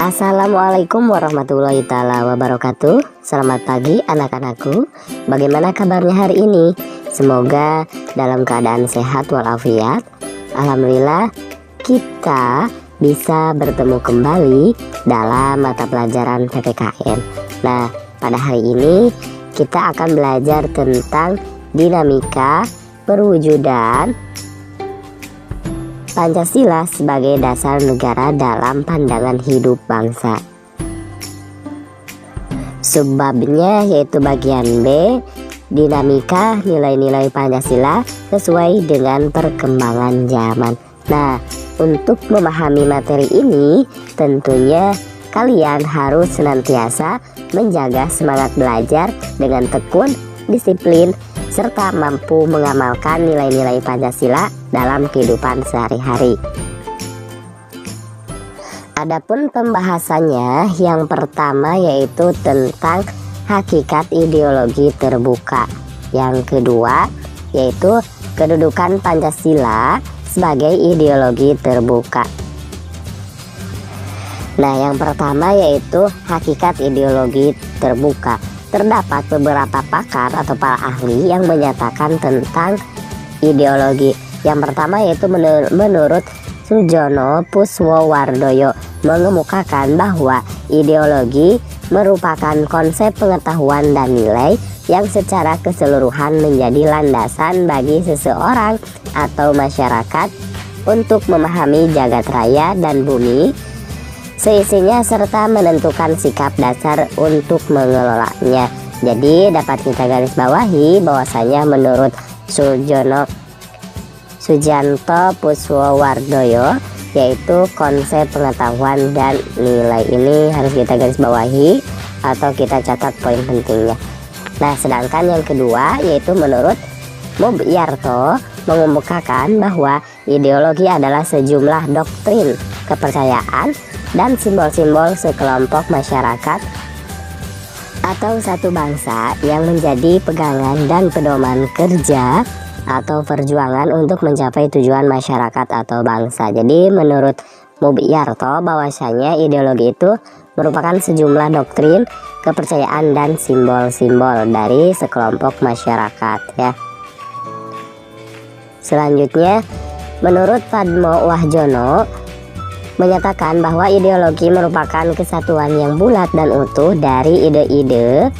Assalamualaikum warahmatullahi taala wabarakatuh. Selamat pagi anak-anakku. Bagaimana kabarnya hari ini? Semoga dalam keadaan sehat walafiat. Alhamdulillah kita bisa bertemu kembali dalam mata pelajaran PPKN. Nah, pada hari ini kita akan belajar tentang dinamika perwujudan Pancasila sebagai dasar negara dalam pandangan hidup bangsa. Subbabnya yaitu bagian B, dinamika nilai-nilai Pancasila sesuai dengan perkembangan zaman. Nah, untuk memahami materi ini tentunya kalian harus senantiasa menjaga semangat belajar dengan tekun, disiplin, serta mampu mengamalkan nilai-nilai Pancasila dalam kehidupan sehari-hari. Adapun pembahasannya, yang pertama yaitu tentang hakikat ideologi terbuka. Yang kedua yaitu kedudukan Pancasila sebagai ideologi terbuka. Nah, yang pertama yaitu hakikat ideologi terbuka. Terdapat beberapa pakar atau para ahli yang menyatakan tentang ideologi. Yang pertama yaitu menurut Sujono Puswowardoyo mengemukakan bahwa ideologi merupakan konsep pengetahuan dan nilai yang secara keseluruhan menjadi landasan bagi seseorang atau masyarakat untuk memahami jagat raya dan bumi seisinya serta menentukan sikap dasar untuk mengelolanya. Jadi dapat kita garis bawahi bahwasanya menurut Sujanto Puswowardoyo yaitu konsep pengetahuan dan nilai ini harus kita garis bawahi atau kita catat poin pentingnya. Nah, sedangkan yang kedua yaitu menurut Mubyarto mengemukakan bahwa ideologi adalah sejumlah doktrin, kepercayaan, dan simbol-simbol sekelompok masyarakat atau satu bangsa yang menjadi pegangan dan pedoman kerja atau perjuangan untuk mencapai tujuan masyarakat atau bangsa. Jadi menurut Mubyarto bahwasanya ideologi itu merupakan sejumlah doktrin, kepercayaan, dan simbol-simbol dari sekelompok masyarakat ya. Selanjutnya menurut Padmo Wahjono menyatakan bahwa ideologi merupakan kesatuan yang bulat dan utuh dari ide-ide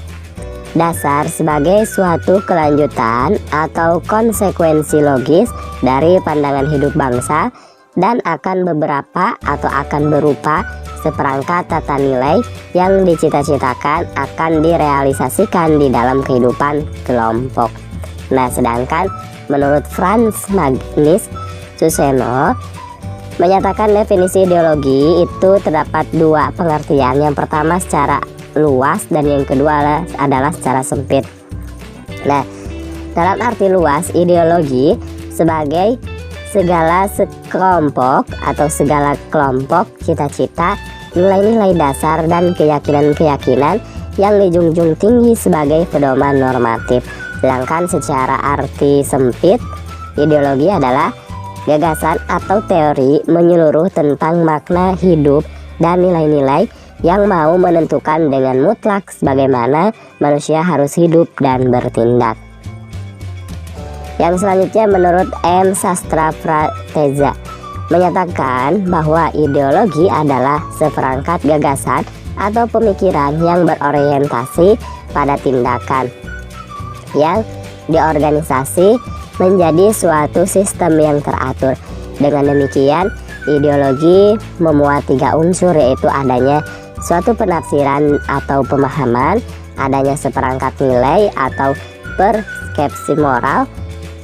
dasar sebagai suatu kelanjutan atau konsekuensi logis dari pandangan hidup bangsa dan akan berupa seperangkat tata nilai yang dicita-citakan akan direalisasikan di dalam kehidupan kelompok. Nah, sedangkan menurut Frans Magnus Suseno menyatakan definisi ideologi itu terdapat dua pengertian. Yang pertama secara luas dan yang kedua adalah secara sempit. Nah, dalam arti luas, ideologi sebagai segala sekelompok atau segala kelompok cita-cita, nilai-nilai dasar dan keyakinan-keyakinan yang dijunjung tinggi sebagai pedoman normatif. Sedangkan secara arti sempit, ideologi adalah gagasan atau teori menyeluruh tentang makna hidup dan nilai-nilai yang mau menentukan dengan mutlak bagaimana manusia harus hidup dan bertindak. Yang selanjutnya menurut M. Sastra Prateza menyatakan bahwa ideologi adalah seperangkat gagasan atau pemikiran yang berorientasi pada tindakan yang diorganisasi menjadi suatu sistem yang teratur. Dengan demikian, ideologi memuat tiga unsur, yaitu adanya suatu penafsiran atau pemahaman, adanya seperangkat nilai atau persepsi moral,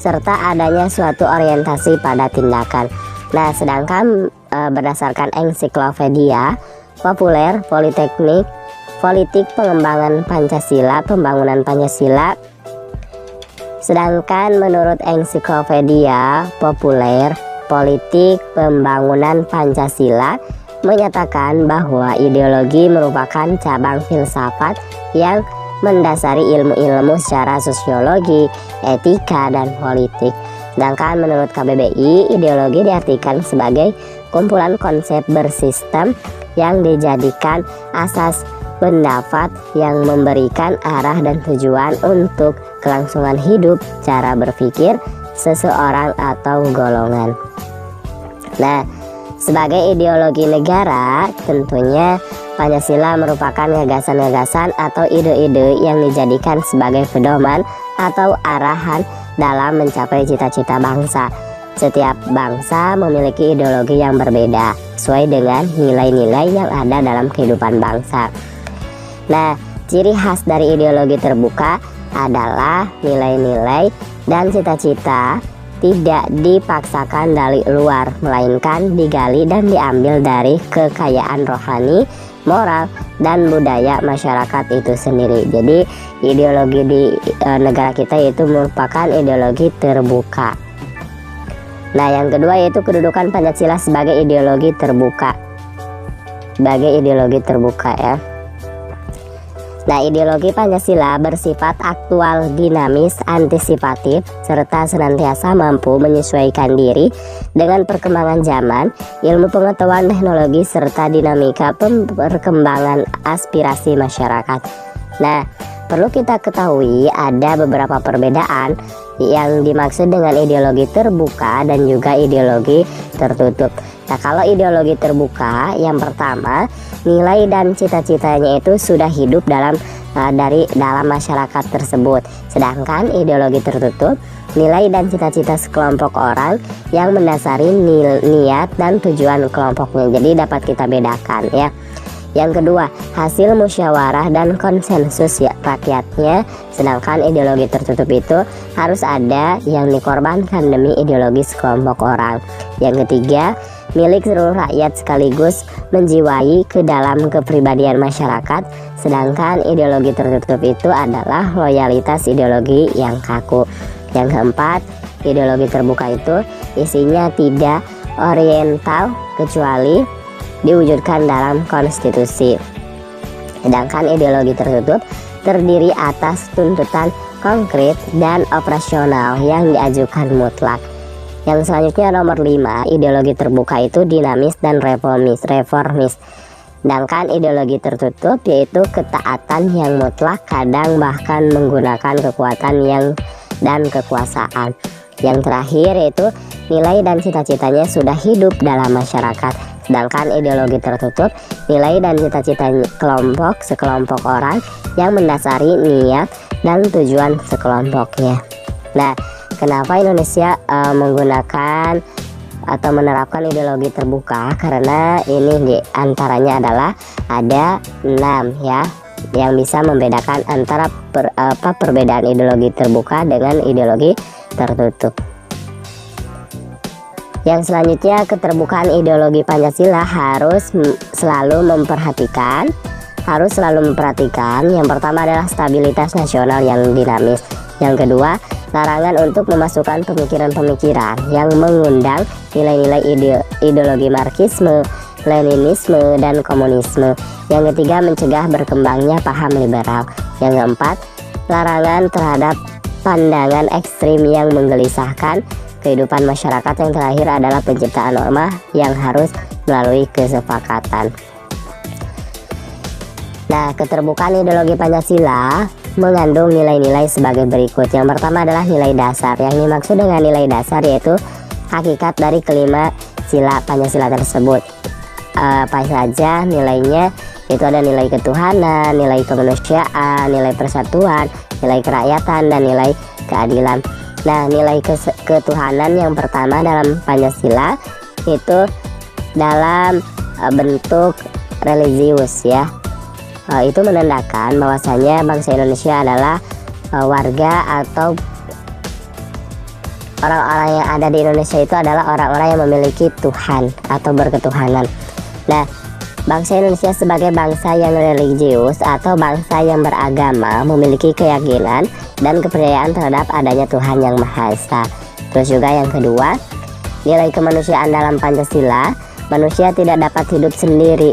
serta adanya suatu orientasi pada tindakan. Nah, sedangkan berdasarkan ensiklopedia populer politik pengembangan Pancasila, pembangunan Pancasila. Sedangkan menurut ensiklopedia populer politik pembangunan Pancasila menyatakan bahwa ideologi merupakan cabang filsafat yang mendasari ilmu-ilmu secara sosiologi, etika, dan politik. Sedangkan menurut KBBI, ideologi diartikan sebagai kumpulan konsep bersistem yang dijadikan asas pendapat yang memberikan arah dan tujuan untuk kelangsungan hidup, cara berpikir seseorang atau golongan. Nah, sebagai ideologi negara, tentunya Pancasila merupakan gagasan-gagasan atau ide-ide yang dijadikan sebagai pedoman atau arahan dalam mencapai cita-cita bangsa. Setiap bangsa memiliki ideologi yang berbeda sesuai dengan nilai-nilai yang ada dalam kehidupan bangsa. Nah, ciri khas dari ideologi terbuka adalah nilai-nilai dan cita-cita tidak dipaksakan dari luar, melainkan digali dan diambil dari kekayaan rohani, moral, dan budaya masyarakat itu sendiri. Jadi ideologi di negara kita itu merupakan ideologi terbuka. Nah, yang kedua yaitu kedudukan Pancasila sebagai ideologi terbuka. Sebagai ideologi terbuka ya. Nah, ideologi Pancasila bersifat aktual, dinamis, antisipatif, serta senantiasa mampu menyesuaikan diri dengan perkembangan zaman, ilmu pengetahuan teknologi, serta dinamika perkembangan aspirasi masyarakat. Nah, perlu kita ketahui ada beberapa perbedaan yang dimaksud dengan ideologi terbuka dan juga ideologi tertutup. Nah, kalau ideologi terbuka, yang pertama, nilai dan cita-citanya itu sudah hidup dalam masyarakat tersebut. Sedangkan ideologi tertutup, nilai dan cita-cita sekelompok orang yang mendasari niat dan tujuan kelompoknya. Jadi dapat kita bedakan ya. Yang kedua, hasil musyawarah dan konsensus ya rakyatnya. Sedangkan ideologi tertutup itu harus ada yang dikorbankan demi ideologi sekelompok orang. Yang ketiga, milik seluruh rakyat sekaligus menjiwai ke dalam kepribadian masyarakat. Sedangkan ideologi tertutup itu adalah loyalitas ideologi yang kaku. Yang keempat, ideologi terbuka itu isinya tidak oriental kecuali diwujudkan dalam konstitusi. Sedangkan ideologi tertutup terdiri atas tuntutan konkret dan operasional yang diajukan mutlak. Yang selanjutnya nomor 5, ideologi terbuka itu dinamis dan reformis. Sedangkan ideologi tertutup yaitu ketaatan yang mutlak, kadang bahkan menggunakan kekuatan dan kekuasaan. Yang terakhir yaitu nilai dan cita-citanya sudah hidup dalam masyarakat. Sedangkan ideologi tertutup, nilai dan cita-cita sekelompok orang yang mendasari niat dan tujuan sekelompoknya. Nah, kenapa Indonesia menggunakan atau menerapkan ideologi terbuka? Karena ini diantaranya adalah ada 6 ya, yang bisa membedakan antara perbedaan ideologi terbuka dengan ideologi tertutup. Yang selanjutnya, keterbukaan ideologi Pancasila harus selalu memperhatikan. Yang pertama adalah stabilitas nasional yang dinamis. Yang kedua, larangan untuk memasukkan pemikiran-pemikiran yang mengundang nilai-nilai ideologi Marxisme, Leninisme, dan komunisme. Yang ketiga, mencegah berkembangnya paham liberal. Yang keempat, larangan terhadap pandangan ekstrim yang menggelisahkan kehidupan masyarakat. Yang terakhir adalah penciptaan norma yang harus melalui kesepakatan. Nah, keterbukaan ideologi Pancasila mengandung nilai-nilai sebagai berikut. Yang pertama adalah nilai dasar. Yang dimaksud dengan nilai dasar yaitu hakikat dari kelima sila Pancasila tersebut. Apa saja nilainya? Itu ada nilai ketuhanan, nilai kemanusiaan, nilai persatuan, nilai kerakyatan, dan nilai keadilan. Nah, nilai ketuhanan yang pertama dalam Pancasila itu dalam bentuk religius ya. Itu menandakan bahwasanya bangsa Indonesia adalah warga atau orang-orang yang ada di Indonesia itu adalah orang-orang yang memiliki Tuhan atau berketuhanan. Nah, bangsa Indonesia sebagai bangsa yang religius atau bangsa yang beragama memiliki keyakinan dan kepercayaan terhadap adanya Tuhan yang Maha Esa. Terus juga yang kedua, nilai kemanusiaan dalam Pancasila, manusia tidak dapat hidup sendiri,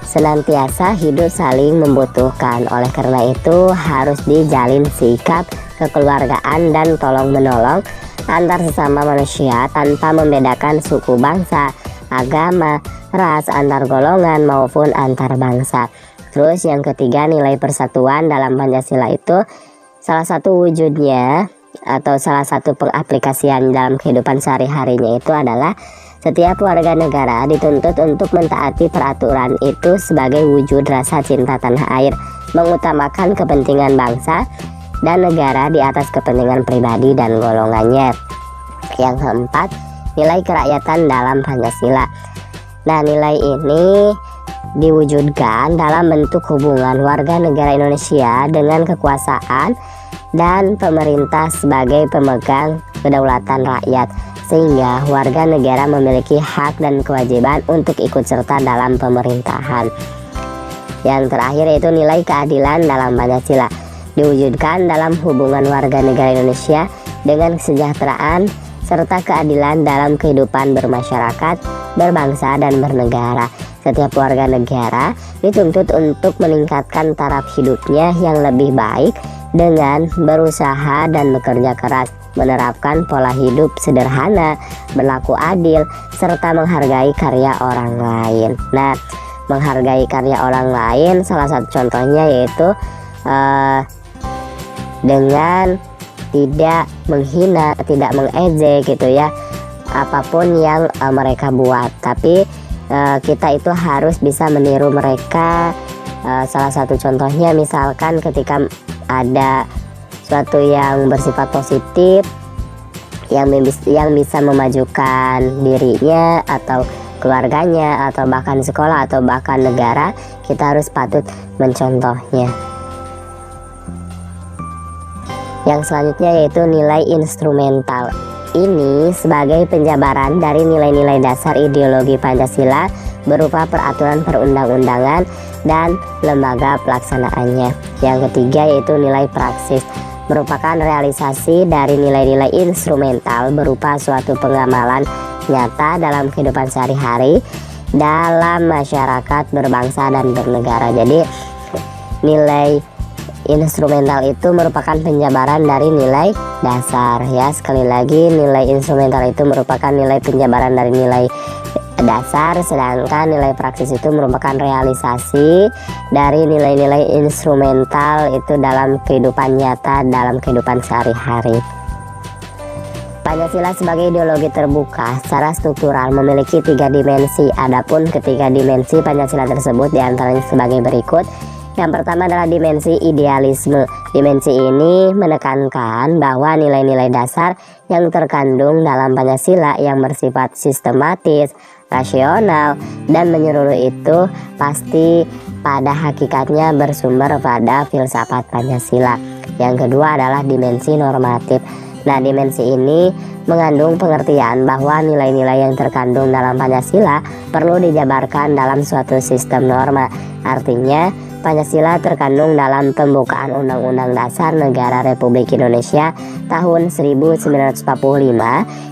senantiasa hidup saling membutuhkan. Oleh karena itu harus dijalin sikap kekeluargaan dan tolong menolong antar sesama manusia tanpa membedakan suku, bangsa, agama, ras, antar golongan maupun antar bangsa. Terus yang ketiga, nilai persatuan dalam Pancasila itu salah satu wujudnya atau salah satu pengaplikasian dalam kehidupan sehari-harinya itu adalah setiap warga negara dituntut untuk mentaati peraturan itu sebagai wujud rasa cinta tanah air, mengutamakan kepentingan bangsa dan negara di atas kepentingan pribadi dan golongannya. Yang keempat, nilai kerakyatan dalam Pancasila. Nah, nilai ini diwujudkan dalam bentuk hubungan warga negara Indonesia dengan kekuasaan dan pemerintah sebagai pemegang kedaulatan rakyat, sehingga warga negara memiliki hak dan kewajiban untuk ikut serta dalam pemerintahan. Yang terakhir yaitu nilai keadilan dalam Pancasila, diwujudkan dalam hubungan warga negara Indonesia dengan kesejahteraan serta keadilan dalam kehidupan bermasyarakat, berbangsa, dan bernegara. Setiap warga negara dituntut untuk meningkatkan taraf hidupnya yang lebih baik dengan berusaha dan bekerja keras, menerapkan pola hidup sederhana, berlaku adil, serta menghargai karya orang lain. Nah, menghargai karya orang lain salah satu contohnya yaitu dengan tidak menghina, tidak mengejek gitu ya, apapun yang mereka buat. Tapi kita itu harus bisa meniru mereka. Salah satu contohnya misalkan ketika ada suatu yang bersifat positif yang bisa memajukan dirinya atau keluarganya atau bahkan sekolah atau bahkan negara, kita harus patut mencontohnya. Yang selanjutnya yaitu nilai instrumental. Ini sebagai penjabaran dari nilai-nilai dasar ideologi Pancasila berupa peraturan perundang-undangan dan lembaga pelaksanaannya. Yang ketiga yaitu nilai praksis, merupakan realisasi dari nilai-nilai instrumental berupa suatu pengamalan nyata dalam kehidupan sehari-hari dalam masyarakat berbangsa dan bernegara. Jadi nilai instrumental itu merupakan penjabaran dari nilai dasar ya. Sekali lagi, nilai instrumental itu merupakan nilai penjabaran dari nilai dasar, sedangkan nilai praksis itu merupakan realisasi dari nilai-nilai instrumental itu dalam kehidupan nyata, dalam kehidupan sehari-hari. Pancasila sebagai ideologi terbuka secara struktural memiliki 3 dimensi. Adapun ketiga dimensi Pancasila tersebut diantaranya sebagai berikut. Yang pertama adalah dimensi idealisme. Dimensi ini menekankan bahwa nilai-nilai dasar yang terkandung dalam Pancasila yang bersifat sistematis, rasional, dan menyeluruh itu pasti pada hakikatnya bersumber pada filsafat Pancasila. Yang kedua adalah dimensi normatif. Nah, dimensi ini mengandung pengertian bahwa nilai-nilai yang terkandung dalam Pancasila perlu dijabarkan dalam suatu sistem norma. Artinya, Pancasila terkandung dalam pembukaan Undang-Undang Dasar Negara Republik Indonesia tahun 1945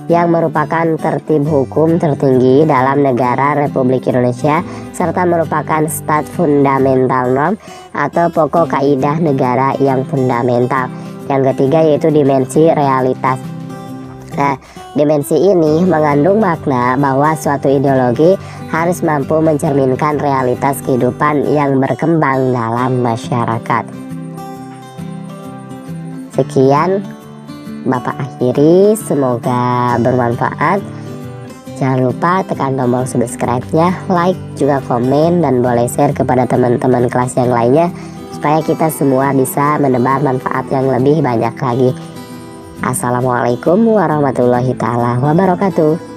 yang merupakan tertib hukum tertinggi dalam negara Republik Indonesia serta merupakan stat fundamental norm atau pokok kaidah negara yang fundamental. Yang ketiga yaitu dimensi realitas. Nah, dimensi ini mengandung makna bahwa suatu ideologi harus mampu mencerminkan realitas kehidupan yang berkembang dalam masyarakat. Sekian Bapak akhiri, semoga bermanfaat. Jangan lupa tekan tombol subscribe-nya, like, juga komen, dan boleh share kepada teman-teman kelas yang lainnya supaya kita semua bisa menebar manfaat yang lebih banyak lagi. Assalamualaikum warahmatullahi taala wabarakatuh.